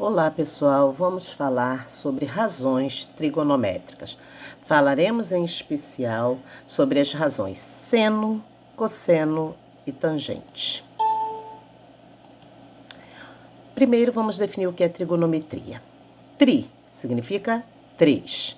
Olá, pessoal. Vamos falar sobre razões trigonométricas. Falaremos em especial sobre as razões seno, cosseno e tangente. Primeiro, vamos definir o que é trigonometria. Tri significa 3.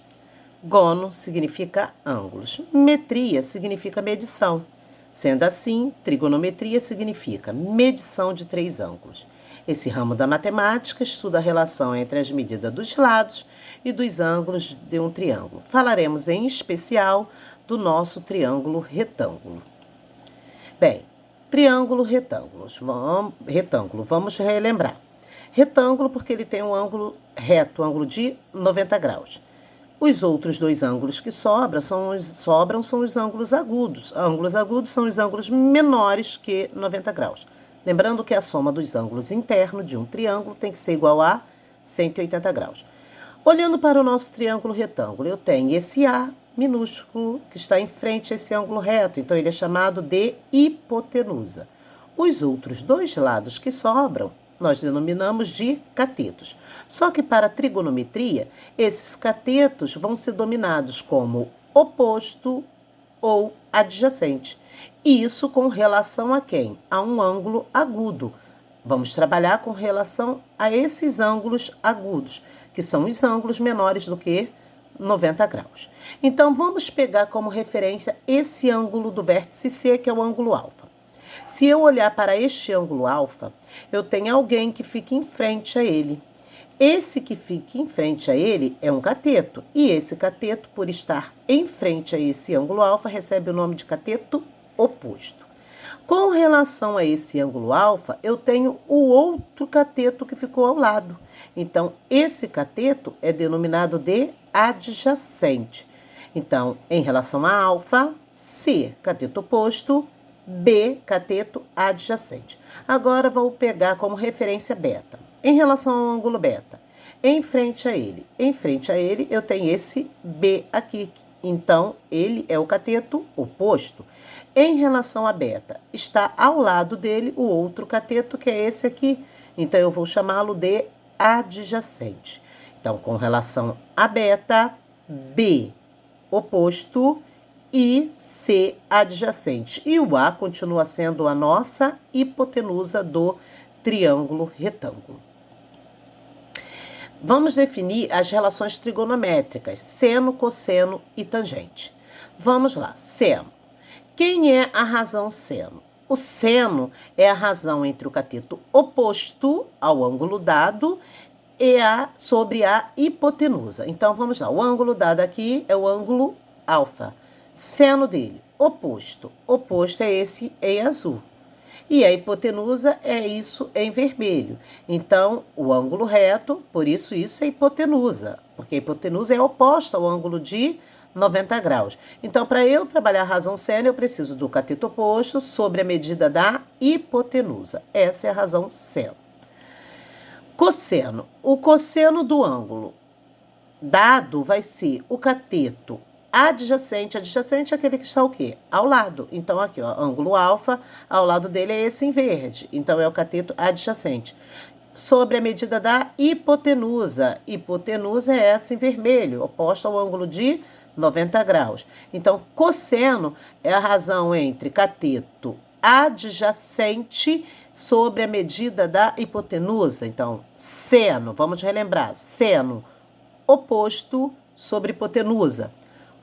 Gono significa ângulos. Metria significa medição. Sendo assim, trigonometria significa medição de 3 ângulos. Esse ramo da matemática estuda a relação entre as medidas dos lados e dos ângulos de um triângulo. Falaremos em especial do nosso triângulo retângulo. Bem, triângulo retângulo, vamos relembrar. Retângulo porque ele tem um ângulo reto, um ângulo de 90 graus. Os outros dois ângulos que sobram são os ângulos agudos. Ângulos agudos são os ângulos menores que 90 graus. Lembrando que a soma dos ângulos internos de um triângulo tem que ser igual a 180 graus. Olhando para o nosso triângulo retângulo, eu tenho esse A minúsculo que está em frente a esse ângulo reto, então ele é chamado de hipotenusa. Os outros dois lados que sobram, nós denominamos de catetos. Só que para a trigonometria, esses catetos vão ser dominados como oposto ou adjacente. Isso com relação a quem? A um ângulo agudo. Vamos trabalhar com relação a esses ângulos agudos, que são os ângulos menores do que 90 graus. Então, vamos pegar como referência esse ângulo do vértice C, que é o ângulo alfa. Se eu olhar para este ângulo alfa, eu tenho alguém que fica em frente a ele. Esse que fica em frente a ele é um cateto, e esse cateto, por estar em frente a esse ângulo alfa, recebe o nome de cateto oposto. Com relação a esse ângulo alfa, eu tenho o outro cateto que ficou ao lado. Então, esse cateto é denominado de adjacente. Então, em relação a alfa, C, cateto oposto, B, cateto adjacente. Agora, vou pegar como referência beta. Em relação ao ângulo beta, em frente a ele, eu tenho esse B aqui. Então, ele é o cateto oposto. Em relação a beta, está ao lado dele o outro cateto, que é esse aqui. Então, eu vou chamá-lo de adjacente. Então, com relação a beta, B, oposto, e C, adjacente. E o A continua sendo a nossa hipotenusa do triângulo retângulo. Vamos definir as relações trigonométricas, seno, cosseno e tangente. Vamos lá, seno. Quem é a razão seno? O seno é a razão entre o cateto oposto ao ângulo dado e sobre a hipotenusa. Então, vamos lá. O ângulo dado aqui é o ângulo alfa. Seno dele, oposto. Oposto é esse em azul. E a hipotenusa é isso em vermelho. Então, o ângulo reto, por isso é hipotenusa. Porque a hipotenusa é oposta ao ângulo de 90 graus. Então, para eu trabalhar a razão seno, eu preciso do cateto oposto sobre a medida da hipotenusa. Essa é a razão seno. Cosseno. O cosseno do ângulo dado vai ser o cateto adjacente. Adjacente é aquele que está o quê? Ao lado. Então, aqui, ó, ângulo alfa, ao lado dele é esse em verde. Então, é o cateto adjacente. Sobre a medida da hipotenusa. Hipotenusa é essa em vermelho, oposta ao ângulo de 90 graus. Então, cosseno é a razão entre cateto adjacente sobre a medida da hipotenusa. Então, seno, vamos relembrar, seno oposto sobre hipotenusa.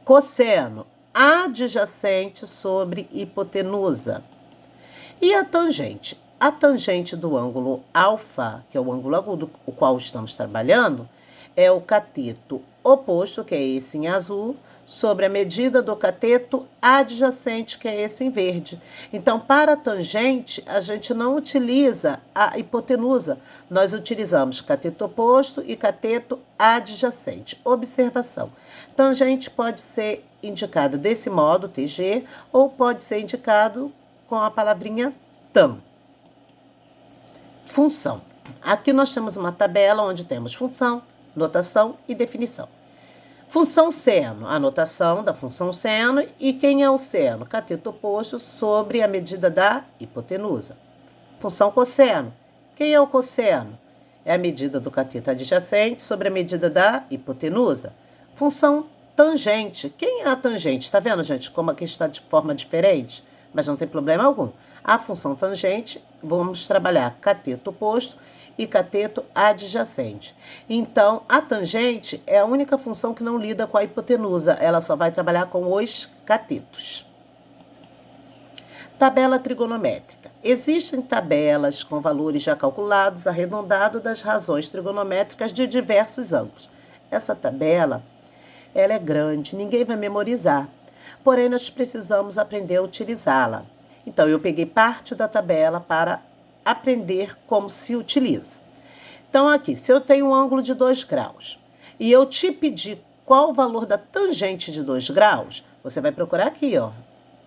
Cosseno adjacente sobre hipotenusa. E a tangente? A tangente do ângulo alfa, que é o ângulo agudo, o qual estamos trabalhando, é o cateto oposto, que é esse em azul, sobre a medida do cateto adjacente, que é esse em verde. Então, para a tangente, a gente não utiliza a hipotenusa, nós utilizamos cateto oposto e cateto adjacente. Observação: tangente pode ser indicado desse modo, TG, ou pode ser indicado com a palavrinha tan. Função. Aqui nós temos uma tabela onde temos função, notação e definição. Função seno, a notação da função seno. E quem é o seno? Cateto oposto sobre a medida da hipotenusa. Função cosseno. Quem é o cosseno? é a medida do cateto adjacente sobre a medida da hipotenusa. Função tangente. Quem é a tangente? Está vendo, gente, como aqui está de forma diferente? Mas não tem problema algum. A função tangente, vamos trabalhar cateto oposto e cateto adjacente. Então, a tangente é a única função que não lida com a hipotenusa. Ela só vai trabalhar com os catetos. Tabela trigonométrica. Existem tabelas com valores já calculados, arredondados das razões trigonométricas de diversos ângulos. Essa tabela, ela é grande, ninguém vai memorizar. Porém, nós precisamos aprender a utilizá-la. Então, eu peguei parte da tabela para aprender como se utiliza. Então, aqui, se eu tenho um ângulo de 2 graus e eu te pedir qual o valor da tangente de 2 graus, você vai procurar aqui, ó.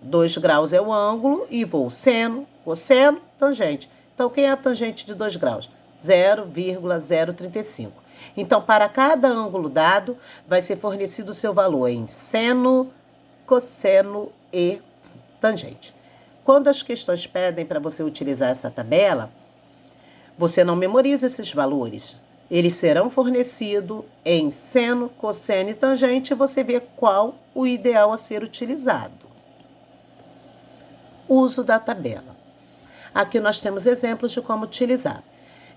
2 graus é o ângulo e vou seno, cosseno, tangente. Então, quem é a tangente de 2 graus? 0,035. Então, para cada ângulo dado, vai ser fornecido o seu valor em seno, cosseno e tangente. Quando as questões pedem para você utilizar essa tabela, você não memoriza esses valores. Eles serão fornecidos em seno, cosseno e tangente e você vê qual o ideal a ser utilizado. Uso da tabela. Aqui nós temos exemplos de como utilizar.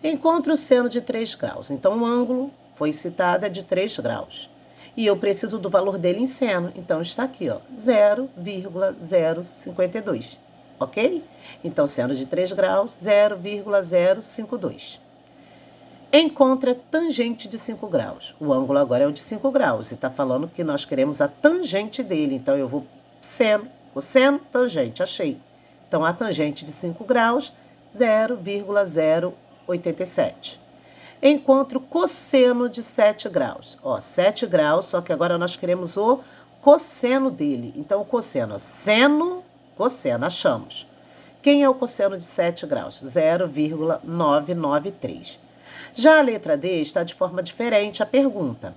Encontre o seno de 3 graus. Então, o ângulo foi citado é de 3 graus. E eu preciso do valor dele em seno. Então, está aqui, ó, 0,052. Ok? Então, seno de 3 graus, 0,052. Encontre a tangente de 5 graus. O ângulo agora é o de 5 graus. E está falando que nós queremos a tangente dele. Então, eu vou seno, cosseno, tangente. Achei. Então, a tangente de 5 graus, 0,087. Encontre o cosseno de 7 graus. Ó, 7 graus, só que agora nós queremos o cosseno dele. Então, o cosseno, seno, cosseno, achamos. Quem é o cosseno de 7 graus? 0,993. Já a letra D está de forma diferente a pergunta.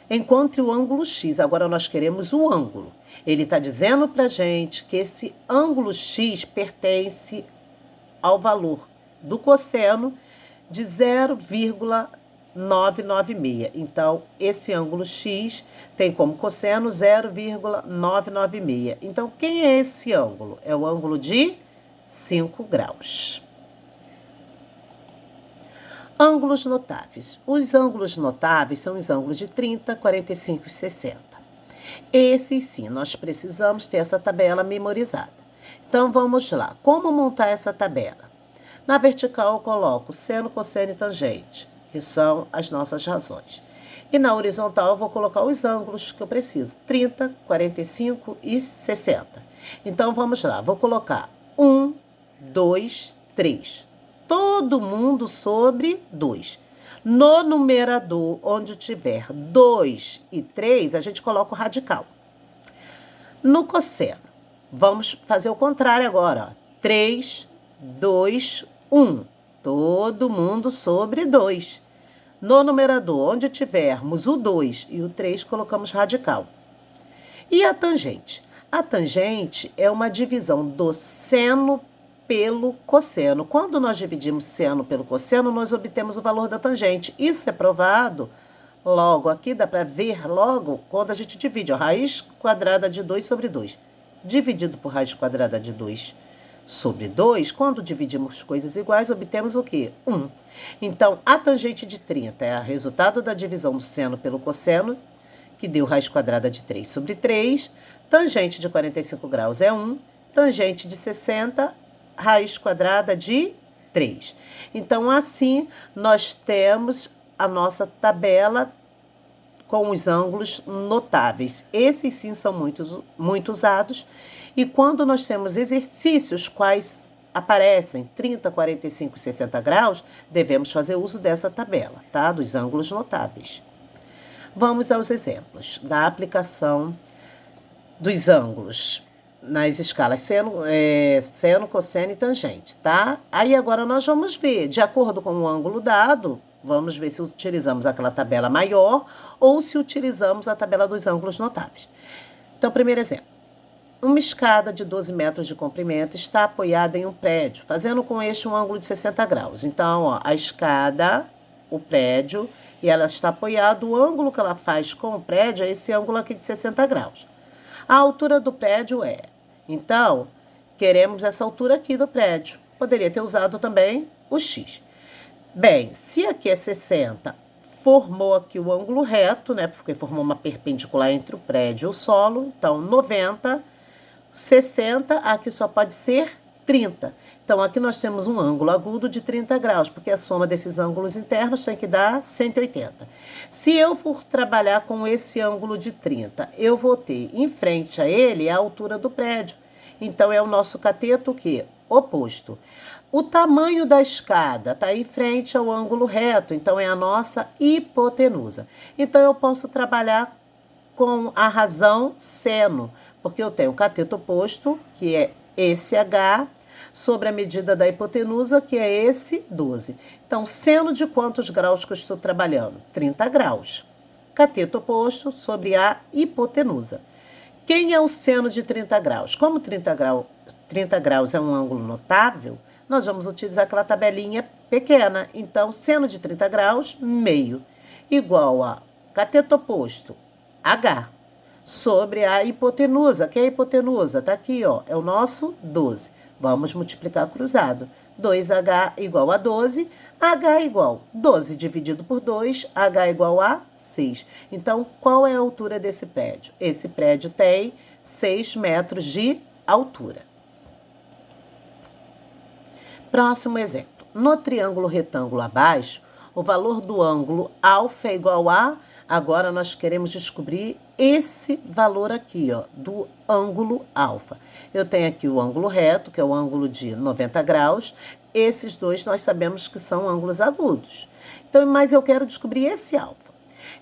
Encontre o ângulo X. Agora nós queremos o ângulo. Ele está dizendo para a gente que esse ângulo X pertence ao valor do cosseno de 0,996. Então, esse ângulo X tem como cosseno 0,996. Então, quem é esse ângulo? É o ângulo de 5 graus. Ângulos notáveis. Os ângulos notáveis são os ângulos de 30, 45 e 60. Esses sim, nós precisamos ter essa tabela memorizada. Então, vamos lá. Como montar essa tabela? Na vertical, eu coloco seno, cosseno e tangente, que são as nossas razões. E na horizontal, eu vou colocar os ângulos que eu preciso, 30, 45 e 60. Então, vamos lá. Vou colocar 1, 2, 3. Todo mundo sobre 2. No numerador, onde tiver 2 e 3, a gente coloca o radical. No cosseno, vamos fazer o contrário agora. Ó. 3, 2, 1. Todo mundo sobre 2. No numerador, onde tivermos o 2 e o 3, colocamos radical. E a tangente? A tangente é uma divisão do seno pelo cosseno. Quando nós dividimos seno pelo cosseno, nós obtemos o valor da tangente. Isso é provado logo aqui, dá para ver logo quando a gente divide. Ó, raiz quadrada de 2 sobre 2. Dividido por raiz quadrada de 2 sobre 2, quando dividimos coisas iguais, obtemos o quê? 1. Então, a tangente de 30 é o resultado da divisão do seno pelo cosseno, que deu raiz quadrada de 3 sobre 3. Tangente de 45 graus é 1. Tangente de 60, raiz quadrada de 3. Então, assim, nós temos a nossa tabela com os ângulos notáveis. Esses, sim, são muito usados. E quando nós temos exercícios quais aparecem 30, 45 e 60 graus, devemos fazer uso dessa tabela, tá? Dos ângulos notáveis. Vamos aos exemplos da aplicação dos ângulos nas escalas seno, cosseno e tangente, tá? Aí agora nós vamos ver, de acordo com o ângulo dado, vamos ver se utilizamos aquela tabela maior ou se utilizamos a tabela dos ângulos notáveis. Então, primeiro exemplo. Uma escada de 12 metros de comprimento está apoiada em um prédio, fazendo com este um ângulo de 60 graus. Então, ó, a escada o prédio e ela está apoiada, o ângulo que ela faz com o prédio é esse ângulo aqui de 60 graus. A altura do prédio é, então, queremos essa altura aqui do prédio. Poderia ter usado também o X. Bem, se aqui é 60, formou aqui o ângulo reto, né? Porque formou uma perpendicular entre o prédio e o solo. Então, 90, 60, aqui só pode ser 30. Então, aqui nós temos um ângulo agudo de 30 graus, porque a soma desses ângulos internos tem que dar 180. Se eu for trabalhar com esse ângulo de 30, eu vou ter em frente a ele a altura do prédio. Então, é o nosso cateto o quê? Oposto. O tamanho da escada está em frente ao ângulo reto, então é a nossa hipotenusa. Então, eu posso trabalhar com a razão seno, porque eu tenho o cateto oposto, que é esse H, sobre a medida da hipotenusa, que é esse 12. Então, seno de quantos graus que eu estou trabalhando? 30 graus. Cateto oposto sobre a hipotenusa. Quem é o seno de 30 graus? Como 30 graus é um ângulo notável, nós vamos utilizar aquela tabelinha pequena. Então, seno de 30 graus, meio, igual a cateto oposto, H, sobre a hipotenusa. Que é a hipotenusa? Está aqui, ó, é o nosso 12. Vamos multiplicar cruzado. 2H igual a 12, H igual 12 dividido por 2, H igual a 6. Então, qual é a altura desse prédio? Esse prédio tem 6 metros de altura. Próximo exemplo. No triângulo retângulo abaixo, o valor do ângulo alfa é igual a... Agora, nós queremos descobrir esse valor aqui, ó, do ângulo alfa. Eu tenho aqui o ângulo reto, que é o ângulo de 90 graus. Esses dois nós sabemos que são ângulos agudos. Então, mas eu quero descobrir esse alfa.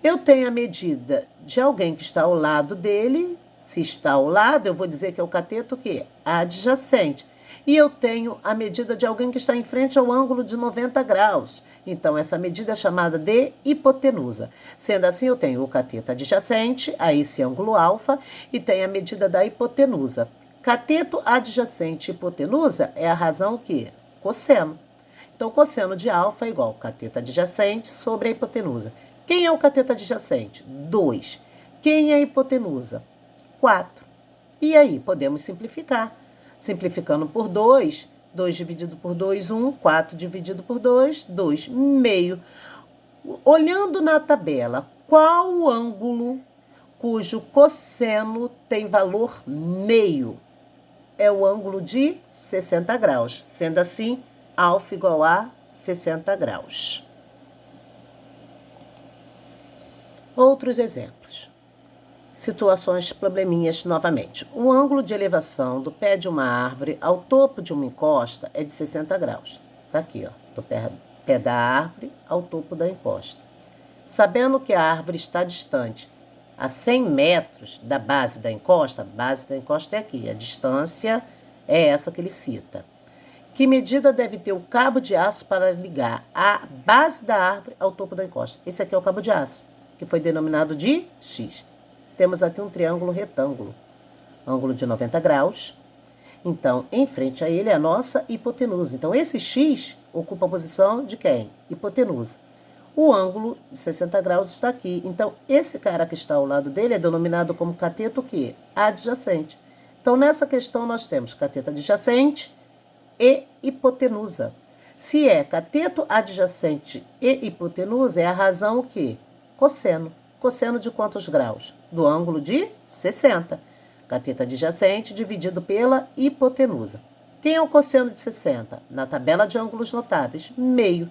Eu tenho a medida de alguém que está ao lado dele. Se está ao lado, eu vou dizer que é o cateto o quê? Adjacente. E eu tenho a medida de alguém que está em frente ao ângulo de 90 graus. Então, essa medida é chamada de hipotenusa. Sendo assim, eu tenho o cateto adjacente a esse ângulo alfa e tenho a medida da hipotenusa. Cateto adjacente e hipotenusa é a razão que? Cosseno. Então, cosseno de alfa é igual ao cateto adjacente sobre a hipotenusa. Quem é o cateto adjacente? 2. Quem é a hipotenusa? 4. E aí, podemos simplificar. Simplificando por 2, 2 dividido por 2, 1, 4 dividido por 2, 2, meio. Olhando na tabela, qual o ângulo cujo cosseno tem valor meio? É o ângulo de 60 graus. Sendo assim, alfa igual a 60 graus. Outros exemplos. Situações probleminhas novamente. O ângulo de elevação do pé de uma árvore ao topo de uma encosta é de 60 graus. Tá aqui, ó, do pé da árvore ao topo da encosta. Sabendo que a árvore está distante a 100 metros da base da encosta, a base da encosta é aqui, a distância é essa que ele cita. Que medida deve ter o cabo de aço para ligar a base da árvore ao topo da encosta? Esse aqui é o cabo de aço, que foi denominado de X. Temos aqui um triângulo retângulo, ângulo de 90 graus. Então, em frente a ele é a nossa hipotenusa. Então, esse X ocupa a posição de quem? Hipotenusa. O ângulo de 60 graus está aqui. Então, esse cara que está ao lado dele é denominado como cateto o quê? Adjacente. Então, nessa questão, nós temos cateto adjacente e hipotenusa. Se é cateto adjacente e hipotenusa, é a razão o quê? Cosseno. Cosseno de quantos graus? Do ângulo de 60. Cateto adjacente dividido pela hipotenusa. Quem é o cosseno de 60? Na tabela de ângulos notáveis, meio.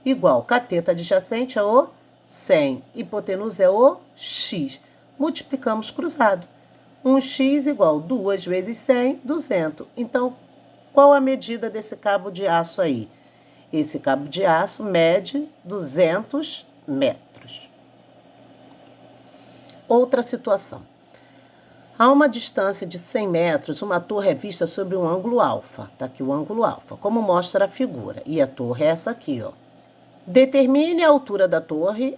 Igual cateto adjacente é o 100. Hipotenusa é o X. Multiplicamos cruzado. 1x igual 2 vezes 100, 200. Então, qual a medida desse cabo de aço aí? Esse cabo de aço mede 200 metros. Outra situação. A uma distância de 100 metros, uma torre é vista sobre um ângulo alfa. Está aqui o ângulo alfa, como mostra a figura. E a torre é essa aqui, ó. Determine a altura da torre,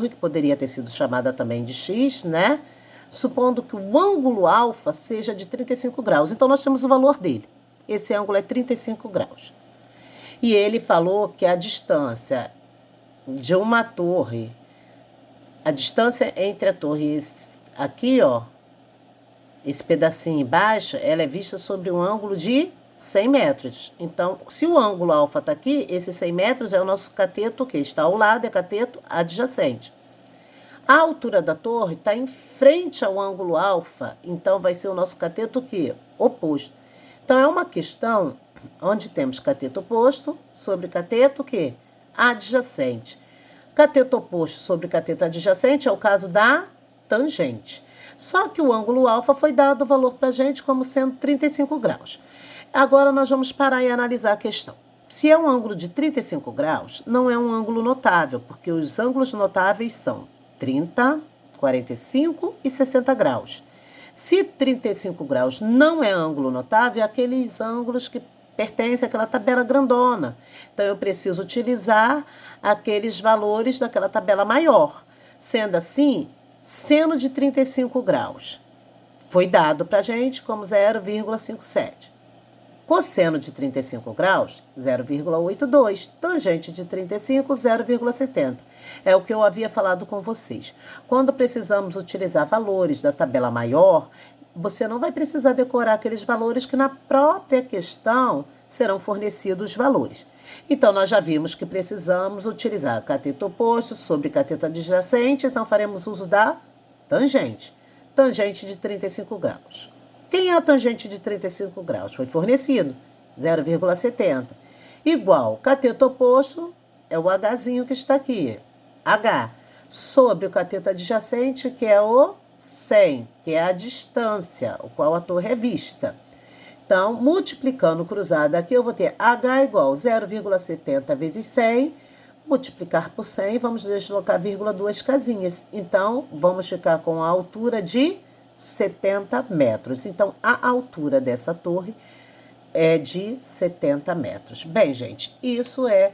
que poderia ter sido chamada também de X, né? Supondo que o ângulo alfa seja de 35 graus. Então, nós temos o valor dele. Esse ângulo é 35 graus. E ele falou que a distância de uma torre, a distância entre a torre aqui, ó, esse pedacinho embaixo, ela é vista sobre um ângulo de 100 metros. Então, se o ângulo alfa está aqui, esses 100 metros é o nosso cateto que está ao lado, é cateto adjacente. A altura da torre está em frente ao ângulo alfa, então vai ser o nosso cateto que? Oposto. Então, é uma questão onde temos cateto oposto sobre cateto que? Adjacente. Cateto oposto sobre cateto adjacente é o caso da tangente. Só que o ângulo alfa foi dado o valor para a gente como sendo 35 graus. Agora nós vamos parar e analisar a questão. Se é um ângulo de 35 graus, não é um ângulo notável, porque os ângulos notáveis são 30, 45 e 60 graus. Se 35 graus não é ângulo notável, é aqueles ângulos que pertencem àquela tabela grandona. Então, eu preciso utilizar aqueles valores daquela tabela maior. Sendo assim, seno de 35 graus foi dado para a gente como 0,57. Cosseno de 35 graus, 0,82. Tangente de 35, 0,70. É o que eu havia falado com vocês. Quando precisamos utilizar valores da tabela maior, você não vai precisar decorar aqueles valores que na própria questão serão fornecidos os valores. Então, nós já vimos que precisamos utilizar cateto oposto sobre cateto adjacente, então faremos uso da tangente. Tangente de 35 graus. Quem é a tangente de 35 graus? Foi fornecido, 0,70. Igual, cateto oposto é o Hzinho que está aqui, H, sobre o cateto adjacente, que é o 100, que é a distância, o qual a torre é vista. Então, multiplicando cruzado aqui, eu vou ter H igual 0,70 vezes 100, multiplicar por 100, vamos deslocar vírgula 2 casinhas. Então, vamos ficar com a altura de 70 metros. Então, a altura dessa torre é de 70 metros. Bem, gente, isso é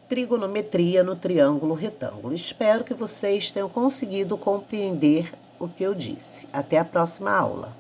trigonometria no triângulo retângulo. Espero que vocês tenham conseguido compreender o que eu disse. Até a próxima aula.